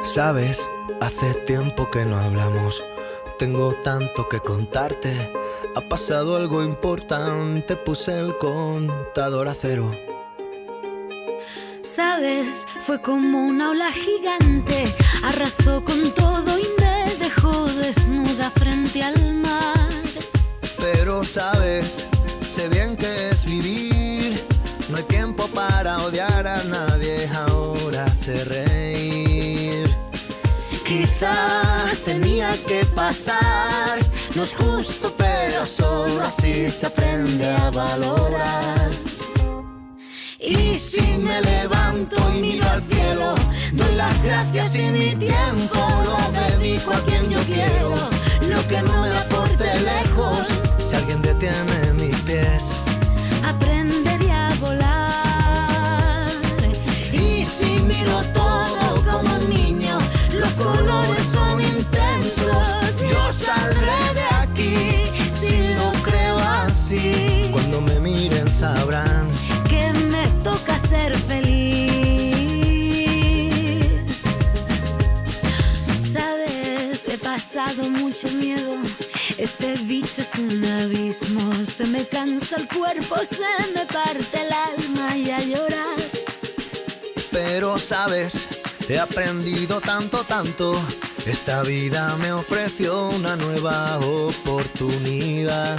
Sabes, hace tiempo que no hablamos. Tengo tanto que contarte. Ha pasado algo importante. Puse el contador a cero. Sabes, fue como una ola gigante. Arrasó con todo y me dejó desnuda frente al mar. Pero sabes, sé bien que es vivir. No hay tiempo para odiar a nadie. Ahora sé reír. Quizá tenía que pasar. No es justo, pero solo así se aprende a valorar. Y si me levanto y miro al cielo, doy las gracias y mi tiempo lo dedico a quien yo quiero. Lo que no me aporte lejos, si alguien detiene mis pies, aprenderé a volar. Y si miro todo como un niño, los colores son intensos. Yo saldré de aquí si lo creo así. Cuando me miren sabrán que me toca ser feliz. Sabes, he pasado mucho miedo. Este bicho es un abismo. Se me cansa el cuerpo, se me parte el alma y a llorar. Pero sabes, he aprendido tanto, tanto. Esta vida me ofreció una nueva oportunidad.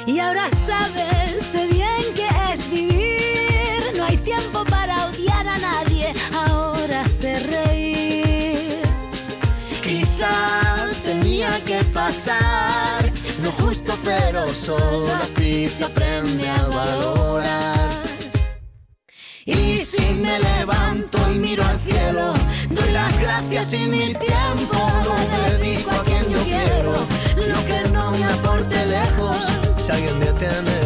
Y ahora sabes, sé bien que es vivir. No hay tiempo para odiar a nadie. Ahora sé reír. Quizá tenía que pasar. No es justo, pero solo así se aprende a valorar. Y si me levanto y miro al cielo, doy las gracias y mi tiempo lo dedico a quien yo quiero. Lo que no me aporte lejos, si alguien detiene